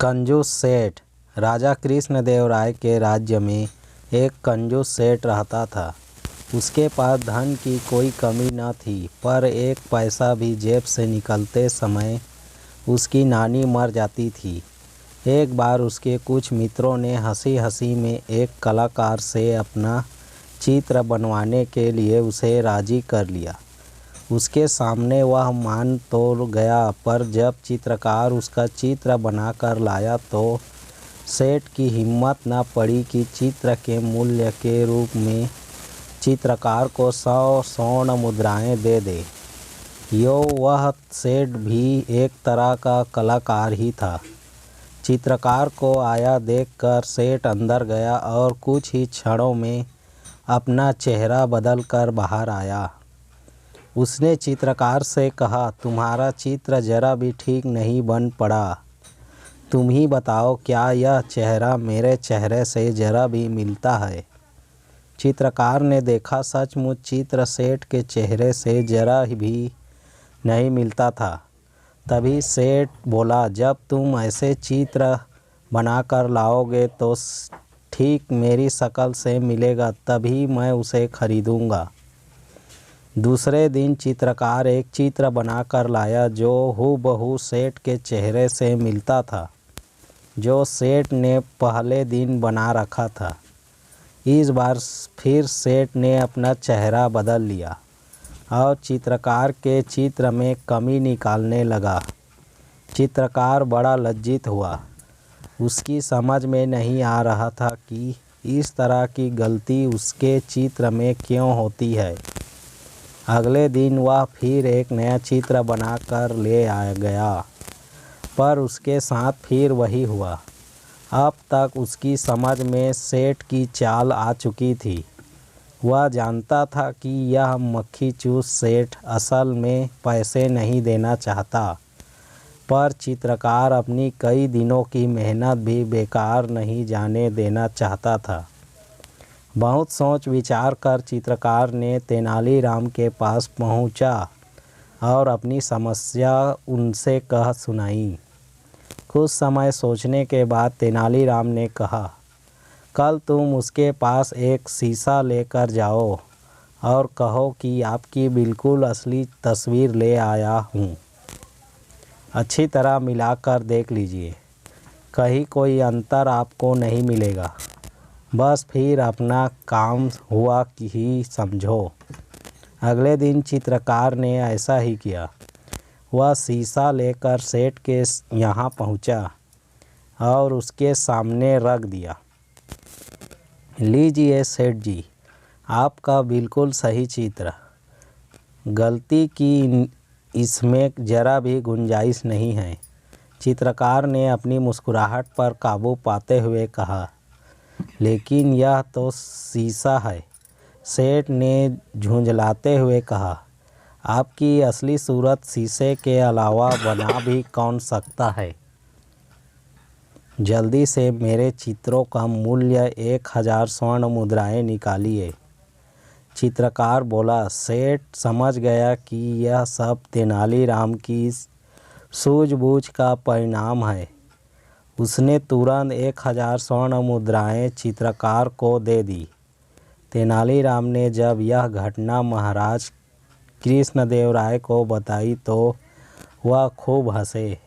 कंजूस सेठ। राजा कृष्णदेव राय के राज्य में एक कंजूस सेठ रहता था। उसके पास धन की कोई कमी न थी, पर एक पैसा भी जेब से निकलते समय उसकी नानी मर जाती थी। एक बार उसके कुछ मित्रों ने हंसी हंसी में एक कलाकार से अपना चित्र बनवाने के लिए उसे राजी कर लिया। उसके सामने वह मान तो गया, पर जब चित्रकार उसका चित्र बनाकर लाया तो सेठ की हिम्मत न पड़ी कि चित्र के मूल्य के रूप में चित्रकार को 100 स्वर्ण मुद्राएं दे दे। वह सेठ भी एक तरह का कलाकार ही था। चित्रकार को आया देखकर सेठ अंदर गया और कुछ ही क्षणों में अपना चेहरा बदलकर बाहर आया। उसने चित्रकार से कहा, तुम्हारा चित्र जरा भी ठीक नहीं बन पड़ा। तुम ही बताओ, क्या यह चेहरा मेरे चेहरे से जरा भी मिलता है? चित्रकार ने देखा, सचमुच चित्र सेठ के चेहरे से जरा भी नहीं मिलता था। तभी सेठ बोला, जब तुम ऐसे चित्र बनाकर लाओगे तो ठीक मेरी शक्ल से मिलेगा, तभी मैं उसे खरीदूंगा। दूसरे दिन चित्रकार एक चित्र बनाकर लाया जो हूबहू सेठ के चेहरे से मिलता था, जो सेठ ने पहले दिन बना रखा था। इस बार फिर सेठ ने अपना चेहरा बदल लिया और चित्रकार के चित्र में कमी निकालने लगा। चित्रकार बड़ा लज्जित हुआ। उसकी समझ में नहीं आ रहा था कि इस तरह की गलती उसके चित्र में क्यों होती है। अगले दिन वह फिर एक नया चित्र बनाकर ले आ गया, पर उसके साथ फिर वही हुआ। अब तक उसकी समझ में सेठ की चाल आ चुकी थी। वह जानता था कि यह मक्खी चूस सेठ असल में पैसे नहीं देना चाहता, पर चित्रकार अपनी कई दिनों की मेहनत भी बेकार नहीं जाने देना चाहता था। बहुत सोच विचार कर चित्रकार ने तेनालीराम के पास पहुंचा और अपनी समस्या उनसे कह सुनाई। कुछ समय सोचने के बाद तेनालीराम ने कहा, कल तुम उसके पास एक शीशा लेकर जाओ और कहो कि आपकी बिल्कुल असली तस्वीर ले आया हूँ। अच्छी तरह मिलाकर देख लीजिए, कहीं कोई अंतर आपको नहीं मिलेगा। बस फिर अपना काम हुआ कि ही समझो। अगले दिन चित्रकार ने ऐसा ही किया। वह शीशा लेकर सेठ के यहाँ पहुँचा और उसके सामने रख दिया। लीजिए सेठ जी, आपका बिल्कुल सही चित्र। गलती की इसमें ज़रा भी गुंजाइश नहीं है। चित्रकार ने अपनी मुस्कुराहट पर काबू पाते हुए कहा, लेकिन यह तो शीशा है। सेठ ने झुंझलाते हुए कहा, आपकी असली सूरत शीशे के अलावा बना भी कौन सकता है? जल्दी से मेरे चित्रों का मूल्य 1000 स्वर्ण मुद्राएं निकालिए। चित्रकार बोला। सेठ समझ गया कि यह सब तेनालीराम की सूझबूझ का परिणाम है। उसने तुरंत 1000 स्वर्ण मुद्राएं चित्रकार को दे दी। तेनालीराम ने जब यह घटना महाराज कृष्णदेव राय को बताई तो वह खूब हंसे।